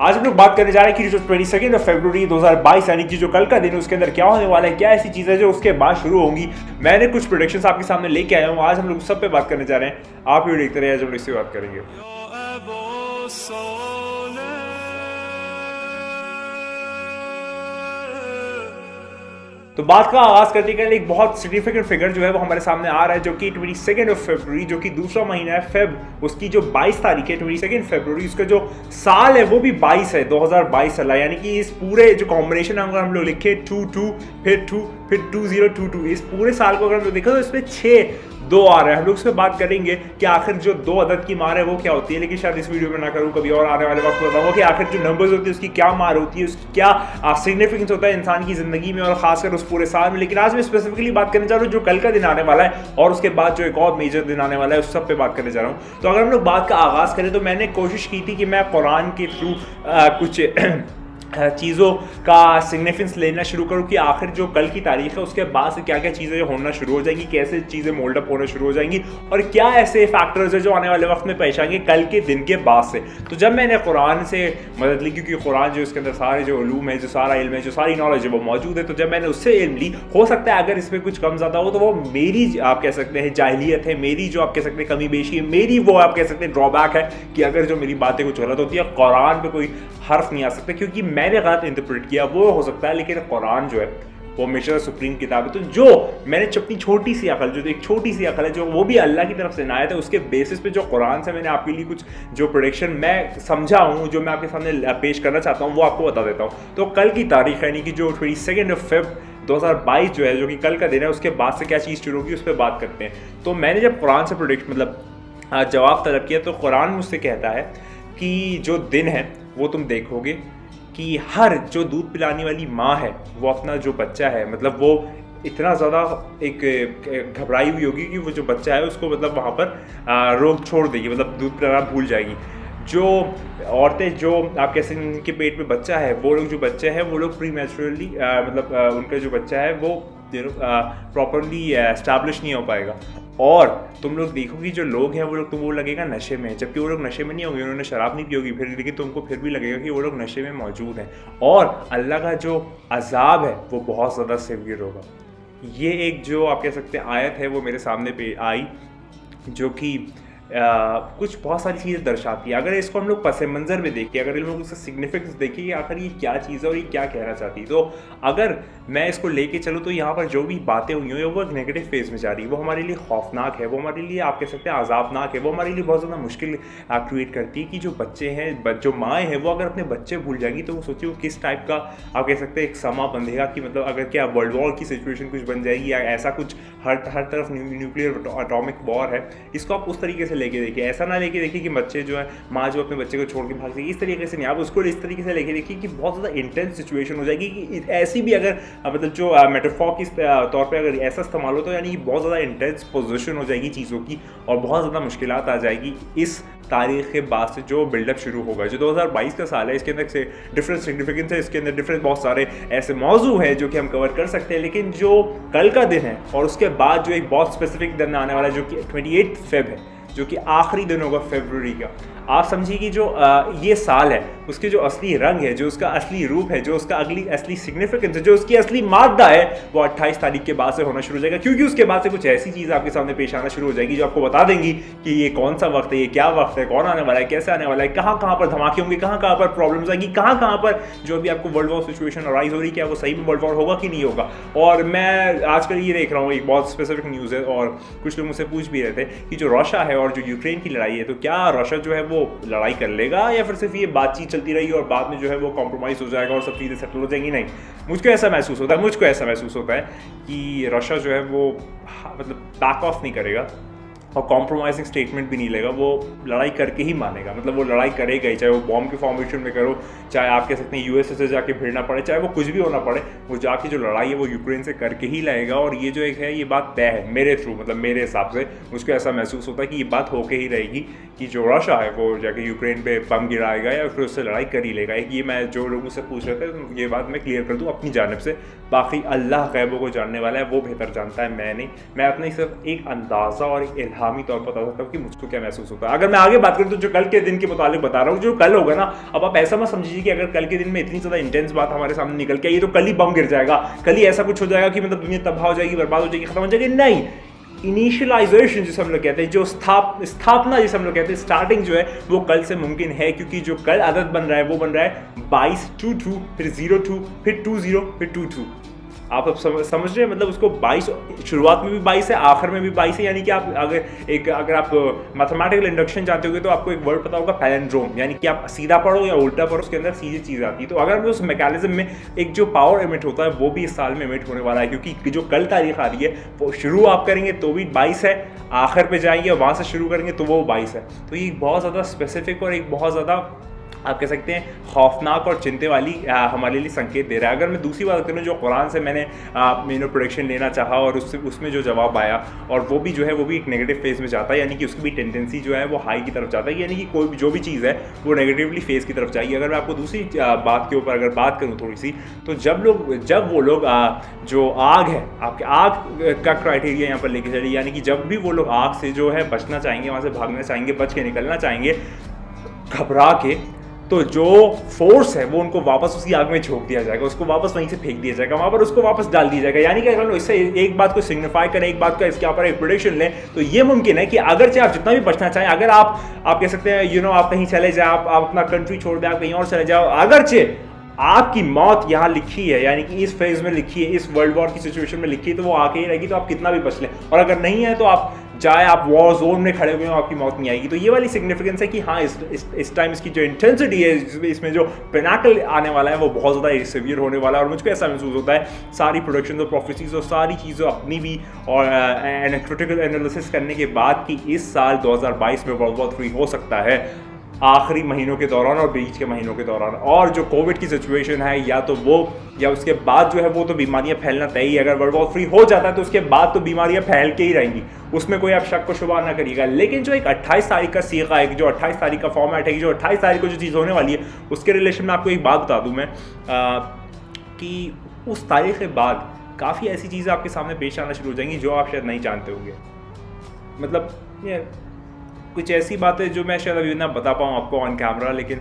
आज हम लोग बात करने जा रहे हैं कि जो 22 फरवरी 2022 यानी कि जो कल का दिन है उसके अंदर क्या होने वाला है, क्या ऐसी चीज़ें जो उसके बाद शुरू होंगी। मैंने कुछ प्रोडिक्शंस आपके सामने लेके आया हूँ। आज हम लोग सब पे बात करने जा रहे हैं। आप वीडियो देखते रहिए, आज हम लोग इससे बात करेंगे। तो बात का आगाज करने के लिए एक बहुत सिग्निफिकेंट फिगर जो है वो हमारे सामने आ रहा है, जो कि 22 फरवरी जो कि दूसरा महीना है फेब, उसकी जो 22 तारीख है 22 फरवरी, उसका जो साल है वो भी 22 है, 2022 साल है। यानी कि इस पूरे जो कॉम्बिनेशन अगर हम लोग लिखे 2 फिर 2022, इस पूरे साल को अगर हम लोग देखें तो इसमें 6 2 आ रहा है। हम लोग उस पर बात करेंगे कि आखिर जो 2 अदद की मार है वो क्या होती है, लेकिन शायद इस वीडियो में ना करूँ, कभी और आने वाले वक्त बताऊंगा कि आखिर जो नंबर्स होती है उसकी क्या मार होती है, उसकी क्या सिग्निफिकेंस होता है इंसान की जिंदगी में और खासकर उस पूरे साल में। लेकिन आज मैं स्पेसिफिकली बात करने जा रहा हूँ जो कल का दिन आने वाला है और उसके बाद जो एक और मेजर दिन आने वाला है, उस सब पे बात करने जा रहा हूँ। तो अगर हम लोग बात का आगाज करें तो मैंने कोशिश की थी कि मैं कुरान के थ्रू कुछ चीज़ों का सिग्निफिकेंस लेना शुरू करूँ कि आखिर जो कल की तारीख है उसके बाद से क्या क्या चीज़ें होना शुरू हो जाएंगी, कैसे चीज़ें मोल्ड अप होना शुरू हो जाएंगी और क्या ऐसे फैक्टर्स है जो आने वाले वक्त में पेश आएंगे कल के दिन के बाद से। तो जब मैंने कुरान से मदद ली, क्योंकि कुरान जो इसके अंदर सारे जो उलूम है, जो सारा इल्म है, जो सारी नॉलेज है वो मौजूद है, तो जब मैंने उससे इल्म ली, हो सकता है अगर इसमें कुछ कम ज़्यादा हो तो वो मेरी आप कह सकते हैं जाहिलियत है, मेरी जो आप कह सकते हैं कमी बेशी है, मेरी वो आप कह सकते हैं ड्रॉबैक है कि अगर जो मेरी बातें कुछ गलत होती है कुरान पे कोई हर्फ नहीं आ सकता क्योंकि मैंने गलत इंटरप्रेट किया, वो हो सकता है। लेकिन कुरान जो है वो हमेशा सुप्रीम किताब है, तो जो मैंने अपनी छोटी सी अकल, जो एक छोटी सी अकल है जो वो भी अल्लाह की तरफ से इनायत है, उसके बेसिस पे जो कुरान से मैंने आपके लिए कुछ जो प्रोडिक्शन मैं समझा हूँ, जो मैं आपके सामने पेश करना चाहता हूँ, वो आपको बता देता हूँ। तो कल की तारीख यानी कि जो 22 फेब 2022 जो है, जो कि कल का दिन है, उसके बाद से क्या चीज़ शुरू होगी उस पर बात करते हैं। तो मैंने जब कुरान से प्रोडिक्ट जवाब तलब किया तो कुरान मुझसे कहता है कि जो दिन है वो तुम देखोगे कि हर जो दूध पिलाने वाली माँ है वो अपना जो बच्चा है, मतलब वो इतना ज़्यादा एक घबराई हुई होगी कि वो जो बच्चा है उसको मतलब वहाँ पर रोक छोड़ देगी, मतलब दूध पिलाना भूल जाएगी। जो औरतें जो आप कैसे उनके पेट में बच्चा है, वो लोग जो बच्चे हैं वो लोग प्रीमैचुरली मतलब उनका जो बच्चा है वो प्रॉपरली एस्टैब्लिश नहीं हो पाएगा। और तुम लोग देखोगे जो लोग हैं वो लोग, तो वो लगेगा नशे में, जबकि वो लोग नशे में नहीं होंगे, उन्होंने शराब नहीं पी होगी फिर, लेकिन तुमको फिर भी लगेगा कि वो लोग नशे में मौजूद हैं। और अल्लाह का जो अजाब है वो बहुत ज़्यादा सिवियर होगा। ये एक जो आप कह सकते हैं आयत है वो मेरे सामने पे आई, जो कि कुछ बहुत सारी चीज़ें दर्शाती है। अगर इसको हम लोग पस मंज़र में देखें, अगर इन लोग उसका सिग्निफिकेंस देखें कि आखिर ये क्या चीज़ है और ये क्या कहना चाहती है, तो अगर मैं इसको लेके चलूँ तो यहाँ पर जो भी बातें हुई हैं वो एक नेगेटिव फेज में जा रही है, वो हमारे लिए खौफनाक है, वो हमारे लिए आप कह सकते हैं अजाबनाक है, वो हमारे लिए बहुत ज़्यादा मुश्किल क्रिएट करती है कि जो बच्चे हैं, जो माएँ हैं, वो अगर अपने बच्चे भूल जाएंगी तो वो सोचिए वो किस टाइप का आप कह सकते हैं एक समा बंधेगा कि मतलब अगर क्या वर्ल्ड वॉर की सिचुएशन कुछ बन जाएगी या ऐसा कुछ हर तरफ न्यूक्लियर एटॉमिक वॉर है। इसको आप उस तरीके से लेके देखिए, ऐसा ना लेके देखिए कि बच्चे जो है माँ जो अपने बच्चे को छोड़ के भाग जाएगी, इस तरीके से नहीं, आप उसको इस तरीके से लेके देखिए कि बहुत ज़्यादा इंटेंस सिचुएशन हो जाएगी कि ऐसी भी अगर मतलब जो मेटाफोर के तौर पे अगर ऐसा इस्तेमाल हो तो यानी कि बहुत ज़्यादा इंटेंस पोजीशन हो जाएगी चीज़ों की और बहुत ज़्यादा मुश्किलात आ जाएगी इस तारीख के बाद से जो बिल्डअप शुरू होगा। जो 2022 का साल है इसके अंदर से डिफरेंट सिग्निफिकेंस है, इसके अंदर डिफरेंट बहुत सारे ऐसे मौजू हैं जो कि हम कवर कर सकते हैं, लेकिन जो कल का दिन है और उसके बाद जो एक बहुत स्पेसिफिक दिन आने वाला है जो कि 28 फेब है, जो कि आखिरी दिन होगा फरवरी का। आप समझिए कि जो ये साल है उसके जो असली रंग है, जो उसका असली रूप है, जो उसका असली सिग्निफिकेंस है, जो उसकी असली मादा है, वो 28 तारीख के बाद से होना शुरू हो जाएगा, क्योंकि उसके बाद से कुछ ऐसी चीज़ आपके सामने पेश आना शुरू हो जाएगी जो आपको बता देंगी कि ये कौन सा वक्त है, ये क्या वक्त है, कौन आने वाला है, कैसे आने वाला है, कहाँ कहाँ पर धमाके होंगे, कहाँ कहाँ पर प्रॉब्लम्स आएगी, कहाँ कहाँ पर जो भी आपको वर्ल्ड वॉर सिचुएशन अराइज हो रही है, क्या वो सही में वर्ल्ड वॉर होगा कि नहीं होगा। और मैं आजकल ये देख रहा हूँ एक बहुत स्पेसिफिक न्यूज़ है और कुछ लोग मुझसे पूछ भी रहे थे कि जो रशिया है और जो यूक्रेन की लड़ाई है, तो क्या रशिया जो है वो लड़ाई कर लेगा या फिर सिर्फ ये बातचीत चलती रहेगी और बाद में जो है वो कॉम्प्रोमाइज हो जाएगा और सब चीज़ें सेटल हो जाएंगी। नहीं, मुझको ऐसा महसूस होता है कि रशिया जो है वो मतलब बैक ऑफ नहीं करेगा और कॉम्प्रोमाइजिंग स्टेटमेंट भी नहीं लेगा, वो लड़ाई करके ही मानेगा, मतलब वो लड़ाई करेगा ही, चाहे वो बॉम्ब के फॉर्मेशन में करो, चाहे आप कह सकते हैं यूएसए से जाके भिड़ना पड़े, चाहे वो कुछ भी होना पड़े, वो जाके जो लड़ाई है वो यूक्रेन से करके ही लाएगा। और ये जो एक है ये बात तय है मेरे थ्रू, मतलब मेरे हिसाब से मुझको ऐसा महसूस होता है कि ये बात होके ही रहेगी कि जो रशिया है वो जाके यूक्रेन पे बम गिराएगा या फिर उससे लड़ाई कर ही लेगा। ये मैं जो लोगों से पूछ रहे थे ये बात मैं क्लियर कर दूँ अपनी जानिब से, बाकी अल्लाह गैबों को जानने वाला है, वो बेहतर जानता है, मैं नहीं। मैं अपने सिर्फ एक अंदाज़ा और एक इल्हामी तौर पर बता सकता हूँ कि मुझको क्या महसूस होता है। अगर मैं आगे बात करूँ तो जो कल के दिन के मुताबिक बता रहा हूँ, जो कल होगा ना, अब आप ऐसा मत समझिए कि अगर कल के दिन में इतनी ज़्यादा इंटेंस बात हमारे सामने निकल के आई तो कल ही बम गिर जाएगा, कल ही ऐसा कुछ हो जाएगा कि मतलब दुनिया तबाह हो जाएगी, बर्बाद हो जाएगी, खत्म हो जाएगी। नहीं, इनिशियलाइजेशन जिसे हम लोग कहते हैं, जो स्थापना जिसे हम लोग कहते हैं, स्टार्टिंग जो है वो कल से मुमकिन है, क्योंकि जो कल अदद बन रहा है वो बन रहा है 22 फिर 02 फिर 20 फिर 22। आप अब समझ रहे हैं, मतलब उसको 22 शुरुआत में भी 22 है, आखिर में भी 22 है। यानी कि आप अगर आप मैथमेटिकल इंडक्शन जानते होंगे तो आपको एक वर्ड पता होगा पैलिंड्रोम, यानी कि आप सीधा पढ़ो या उल्टा पढ़ो, उसके अंदर सीधी चीज़ आती है। तो अगर उस मैकेनिज्म में एक जो पावर इमिट होता है वो भी इस साल में इमिट होने वाला है, क्योंकि जो कल तारीख आ रही है वो शुरू आप करेंगे तो भी 22 है, आखिर पे जाएंगे और वहाँ से शुरू करेंगे तो वो 22 है। तो ये बहुत ज़्यादा स्पेसिफिक और एक बहुत ज़्यादा आप कह सकते हैं खौफनाक और चिंता वाली हमारे लिए संकेत दे रहा है। अगर मैं दूसरी बात करूँ, जो कुरान से मैंने प्रोडिक्शन लेना चाहा और उसमें जो जवाब आया, और वो भी जो है वो भी एक नेगेटिव फेज में जाता है, यानी कि उसकी भी टेंडेंसी जो है वो हाई की तरफ जाता है, यानी कि कोई भी जो भी चीज़ है वो नेगेटिवली फेज की तरफ जाएगी। अगर मैं आपको दूसरी बात के ऊपर अगर बात करूँ थोड़ी सी, तो जब वो लोग जो आग है, आपके आग का क्राइटेरिया यहाँ पर लेके चलिए, यानी कि जब भी वो लोग आग से जो है बचना चाहेंगे, वहाँ से भागना चाहेंगे, बच के निकलना चाहेंगे घबरा के, तो जो फोर्स है वो उनको वापस उसी आग में झोंक दिया जाएगा, उसको वापस वहीं से फेंक दिया जाएगा, वहां पर उसको वापस डाल दिया जाएगा। यानी कि अगर हम इससे एक बात को सिग्निफाई करें, एक बात का इसके ऊपर एक प्रेडिक्शन लें, तो ये मुमकिन है कि अगर चाहे आप जितना भी बचना चाहें, अगर आप कह सकते हैं आप कहीं चले जाए, आप अपना कंट्री छोड़ दें, आप कहीं और चले जाओ, अगर चाहे आपकी मौत यहाँ लिखी है, यानी कि इस फेज में लिखी है, इस वर्ल्ड वॉर की सिचुएशन में लिखी है, तो वो आके ही रहेगी, तो आप कितना भी बच लें। और अगर नहीं है तो आप चाहे आप वॉर जोन में खड़े हुए हो, आपकी मौत नहीं आएगी। तो ये वाली सिग्निफिकेंस है कि हाँ, इस टाइम इसकी जो इंटेंसिटी है, इसमें जो पिनाकल आने वाला है वो बहुत ज़्यादा सीवियर होने वाला है। और मुझको ऐसा महसूस होता है सारी प्रोडक्शन और प्रोफेसीज और सारी चीज़ें अपनी भी और क्रिटिकल एनालिसिस करने के बाद कि इस साल 2022 में वर्ल्ड वॉर 3 हो सकता है, आखिरी महीनों के दौरान और बीच के महीनों के दौरान। और जो कोविड की सिचुएशन है, या तो वो या उसके बाद जो है वो तो बीमारियां फैलना तय ही। अगर वर्ल्ड वॉर 3 हो जाता है तो उसके बाद तो बीमारियां फैल के ही रहेंगी, उसमें कोई आप शक को शुबा ना करिएगा। लेकिन जो एक 28 तारीख का सीखा है, जो 28 तारीख का फॉर्मेट है, जो 28 तारीख को जो चीज़ होने वाली है, उसके रिलेशन में आपको एक बात बता दूँ मैं कि उस तारीख के बाद काफ़ी ऐसी चीज़ें आपके सामने पेश आना शुरू हो जाएंगी जो आप शायद नहीं जानते होंगे। मतलब कुछ ऐसी बातें जो मैं शायद अभी ना बता पाऊँ आपको ऑन कैमरा, लेकिन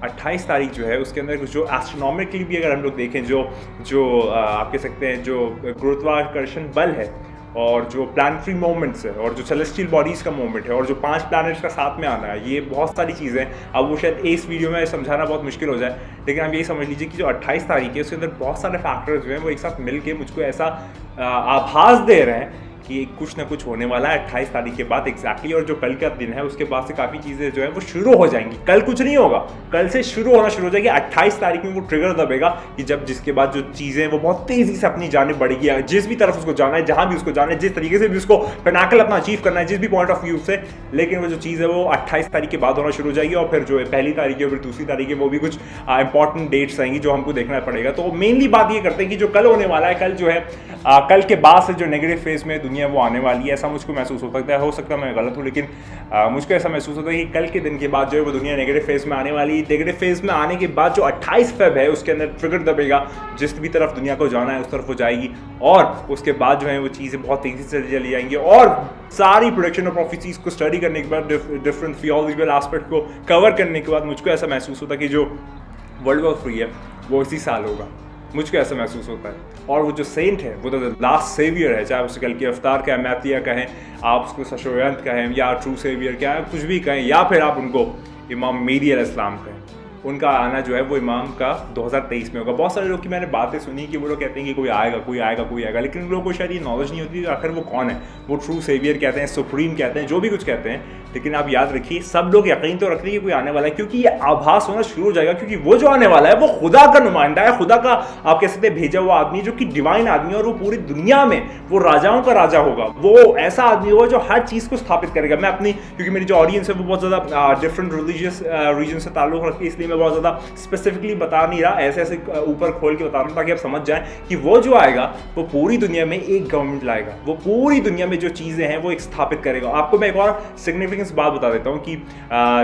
28 तारीख जो है उसके अंदर जो एस्ट्रोनॉमिकली भी अगर हम लोग देखें, जो आप कह सकते हैं जो गुरुत्वाकर्षण बल है, और जो प्लानिटरी मोमेंट्स है, और जो सेलेस्टियल बॉडीज़ का मोमेंट है, और जो 5 प्लैनेट्स का साथ में आना है, ये बहुत सारी चीज़ें हैं। अब वो शायद इस वीडियो में समझाना बहुत मुश्किल हो जाए, लेकिन आप यही समझ लीजिए कि जो 28 तारीख है उसके अंदर बहुत सारे फैक्टर्स जो हैं वो एक साथ मिल के मुझको ऐसा आभास दे रहे हैं कि कुछ ना कुछ होने वाला है 28 तारीख के बाद एग्जैक्टली। और जो कल का दिन है उसके बाद से काफ़ी चीज़ें जो है वो शुरू हो जाएंगी। कल कुछ नहीं होगा, कल से शुरू होना शुरू हो जाएगी। 28 तारीख में वो ट्रिगर दबेगा कि जब जिसके बाद जो चीज़ें वो बहुत तेज़ी से अपनी जाने बढ़ेगी, जिस भी तरफ उसको जाना है, जहाँ भी उसको जाना है, जिस तरीके से भी उसको पिनाकल अपना अचीव करना है, जिस भी पॉइंट ऑफ व्यू से, लेकिन वो जो चीज़ है वो 28 तारीख के बाद होना शुरू हो जाएगी। और फिर जो है पहली तारीख है, फिर दूसरी तारीख है, वो भी कुछ इंपॉर्टेंट डेट्स आएंगी जो हमको देखना पड़ेगा। तो मेनली बात ये करते हैं कि जो कल होने वाला है, कल जो है कल के बाद से जो नेगेटिव फेज में दुनिया वो आने वाली है, ऐसा मुझको महसूस हो सकता है मैं गलत हूँ, लेकिन मुझको ऐसा महसूस होता है कि कल के दिन के बाद जो है वो दुनिया नेगेटिव फेज में आने वाली है। नेगेटिव फेज में आने के बाद जो 28 फेब है उसके अंदर ट्रिगर दबेगा, जिस भी तरफ दुनिया को जाना है उस तरफ वो जाएगी, और उसके बाद जो है वो चीज़ें बहुत तेज़ी से चली जाएंगी। और सारी प्रोडक्शन और प्रोफेसीज को स्टडी करने के बाद, डिफरेंट थियोलॉजिकल एस्पेक्ट को कवर करने के बाद मुझको ऐसा महसूस होता है कि जो वर्ल्ड वॉर 3 है वो इसी साल होगा। मुझको ऐसा महसूस होता है। और वो जो सेंट है वो तो लास्ट सेवियर है, चाहे उसे कल की अवतार कहें, मैथिया कहें, आप उसको सशोयंत कहें, या ट्रू सेवियर क्या है, कुछ भी कहें, या फिर आप उनको इमाम मेहदी अलैहिस्सलाम कहें। उनका आना जो है वो इमाम का 2023 में होगा। बहुत सारे लोग की मैंने बातें सुनी कि वो लोग कहते हैं कि कोई आएगा, लेकिन उन लोगों को शायद ये नॉलेज नहीं होती आखिर वो कौन है। वो ट्रू सेवियर कहते हैं, सुप्रीम कहते हैं, जो भी कुछ कहते हैं, लेकिन आप याद रखिए सब लोग यकीन तो रखते हैं कि कोई आने वाला है, क्योंकि ये आभास होना शुरू हो जाएगा, क्योंकि वो जो आने वाला है वो खुदा का नुमाइंदा है, खुदा का आप कह सकते हैं भेजा हुआ आदमी, जो कि डिवाइन आदमी है, और वो पूरी दुनिया में वो राजाओं का राजा होगा। वो ऐसा आदमी होगा जो हर चीज़ को स्थापित करेगा। मैं अपनी, क्योंकि मेरी जो ऑडियंस है वो बहुत ज़्यादा डिफरेंट रिलीजियस रीजन से ताल्लुक़ रखती है, इसलिए मैं बहुत ज़्यादा स्पेसिफिकली बता नहीं रहा, ऐसे ऊपर खोल के बता रहा हूँ ताकि आप समझ जाएं कि वो जो आएगा वो पूरी दुनिया में एक गवर्नमेंट लाएगा, वो पूरी दुनिया में जो चीज़ें हैं वो एक स्थापित करेगा। आपको मैं एक और सिग्निफिकेंस बात बता देता हूँ कि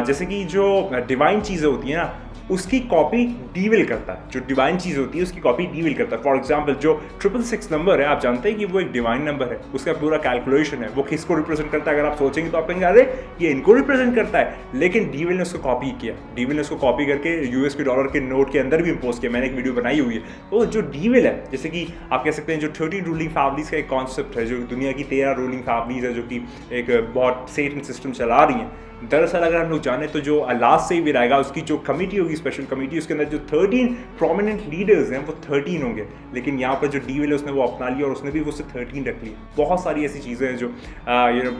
जैसे कि जो डिवाइन चीज़ें होती हैं ना, उसकी कॉपी डीविल करता है। जो डिवाइन चीज़ होती है उसकी कॉपी डीविल करता है। फॉर एग्जाम्पल जो 666 नंबर है, आप जानते हैं कि वो एक डिवाइन नंबर है, उसका पूरा कैलकुलेशन है, वो किसको रिप्रेजेंट करता है। अगर आप सोचेंगे तो आप कहेंगे अरे ये इनको रिप्रेजेंट करता है, लेकिन डीविल ने उसको कॉपी किया। डीविल ने उसको कॉपी करके यूएस के डॉलर के नोट के अंदर भी इम्पोज किया। मैंने एक वीडियो बनाई हुई है। तो जो डीविल है, जैसे कि आप कह सकते हैं जो 13 रूलिंग फैमिलीज का एक कॉन्सेप्ट है, जो दुनिया की 13 रूलिंग फैमिलीज है जो कि एक बहुत सेटन सिस्टम चला रही हैं। दरअसल अगर हम लोग जाने तो जो लास्ट से भी रहेगा उसकी जो कमेटी होगी, स्पेशल कमेटी, उसके अंदर जो 13 प्रोमिनेंट लीडर्स हैं वो 13 होंगे। लेकिन यहाँ पर जो डीविल है उसने वो अपना लिया और उसने भी उससे 13 रख लिया। बहुत सारी ऐसी चीज़ें हैं जो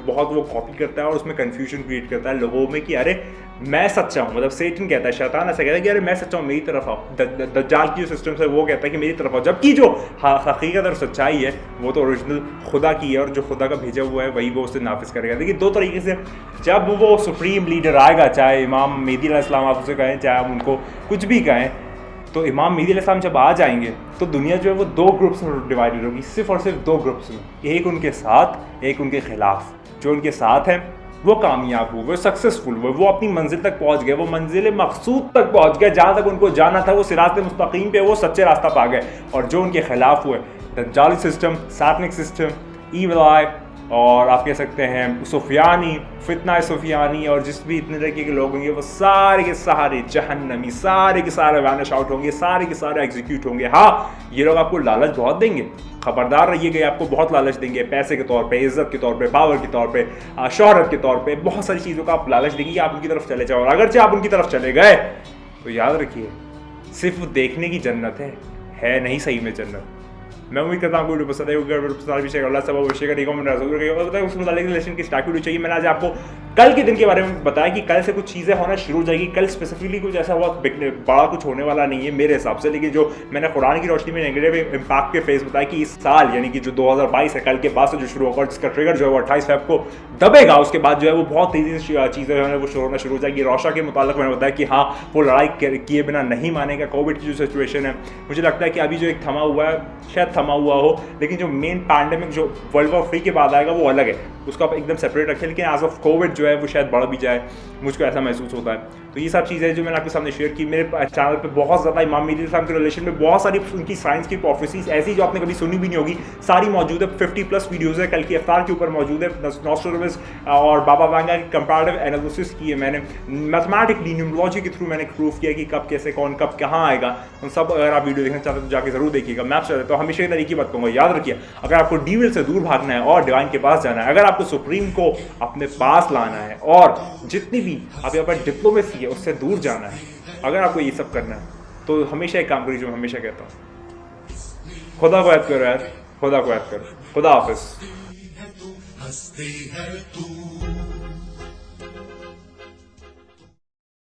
बहुत वो कॉपी करता है और उसमें कन्फ्यूजन क्रिएट करता है लोगों में कि अरे मैं सच्चा हूँ, मतलब सेटन कहता है, शैतान ऐसा कहता है कि अरे मैं सच्चा हूँ, मेरी तरफ आओ। दज्जाल की जो सिस्टम है वो कहता है कि मेरी तरफ आओ, जबकि जो हकीकत और सच्चाई है वो तो ओरिजिनल खुदा की है और जो खुदा का भेजा हुआ है वही वो उसे नाफिज करेगा। देखिए दो तरीके से जब वो सुप्रीम लीडर आएगा, चाहे इमाम मेहदी अलैहिस्सलाम आप उसे कहें, चाहे आप उनको कुछ भी कहें, तो इमाम मेहदी अलैहिस्सलाम जब आ जाएंगे तो दुनिया जो है वो 2 ग्रुप्स में डिवाइडेड होगी, सिर्फ और सिर्फ 2 ग्रुप्स में, एक उनके साथ, एक उनके खिलाफ। जो उनके साथ हैं वो कामयाब हुए, वो सक्सेसफुल हुए, वो अपनी मंजिल तक पहुंच गए, वो मंजिल मकसूद तक पहुंच गए, जहाँ तक उनको जाना था वो सिरात मुस्तकीम पे वो सच्चे रास्ता पा गए। और जो उनके खिलाफ हुए, दज्जाली system, satanic system, evil eye, और आप कह सकते हैं सुफियानी, फितना सुफियानी, और जिस भी इतने तरीके के लोग होंगे वो सारे के सारे जहन्नमी, सारे के सारे वैनिश आउट होंगे, सारे के सारे एग्जीक्यूट होंगे। हाँ, ये लोग आपको लालच बहुत देंगे, खबरदार रहिएगा, आपको बहुत लालच देंगे, पैसे के तौर पे, इज्जत के तौर पे, पावर के तौर पे, शोहरत के तौर पे, बहुत सारी चीज़ों का आप लालच देंगे कि आप उनकी तरफ चले जाओ। और अगर आप उनकी तरफ चले गए तो याद रखिए सिर्फ देखने की जन्नत है नहीं सही में जन्नत। मैं उम्मीद करता हूँ आपको वीडियो पसंद है, रिलेशन की स्टार्ट वीडियो चाहिए। मैंने आज आपको कल के दिन के बारे में बताया कि कल से कुछ चीज़ें होना शुरू हो जाएगी। कल स्पेसिफिकली कुछ ऐसा हुआ बड़ा कुछ होने वाला नहीं है मेरे हिसाब से, लेकिन जो मैंने कुरान की रोशनी में नेगेटिव इम्पैक्ट के फेस बताया कि इस साल यानी कि जो 2022 है, कल के बाद से जो शुरू होगा, जिसका ट्रिगर जो है वो 28 फेब को दबेगा, उसके बाद जो है वो बहुत तेज़ी से चीज़ें जो है वो शुरू होना शुरू हो जाएगी। रोशा के मुतालिक मैंने बताया कि हाँ वो लड़ाई किए बिना नहीं मानेगा। कोविड की जो सिचुएशन है, मुझे लगता है कि अभी जो एक थमा हुआ है, शायद थमा हुआ हो, लेकिन जो मेन पैंडेमिक जो वर्ल्ड वॉर 3 के बाद आएगा वो अलग है, उसको आप एकदम सेपरेट रखें। लेकिन एज ऑफ कोविड जो है वो शायद बढ़ भी जाए, मुझको ऐसा महसूस होता है। तो ये सब चीज़ें जो मैंने आपके सामने शेयर की। मेरे चैनल पे बहुत ज़्यादा इमाम मेहदी अलैहिस्सलाम के रिलेशन में बहुत सारी उनकी साइंस की प्रोफेसीज ऐसी जो आपने कभी सुनी भी नहीं होगी, सारी मौजूद है। 50+ वीडियोज़ है, कल की इफ्तार के ऊपर मौजूद है। नॉस्ट्राडामस और बाबा वांगा की कंपैरेटिव एनालिसिस की है मैंने, मैथमेटिकली न्यूमरोलॉजी के थ्रू मैंने प्रूफ किया कि कब कैसे कौन कब कहाँ आएगा। उन सब अगर आप वीडियो देखना चाहते हैं तो जाके जरूर देखिएगा। मैं आपसे तो हमेशा तरीके की बात कहूँगा, याद रखिए अगर आपको डीविल से दूर भागना है और डिवाइन के पास जाना है, अगर आपको सुप्रीम को अपने पास लाना है और जितनी भी आप यहाँ पर डिप्लोमेसी है उससे दूर जाना है, अगर आपको ये सब करना है तो हमेशा एक काम करिए जो मैं हमेशा कहता हूँ, खुदा को याद करो यार, खुदा को याद करो। खुदा हाफिज़।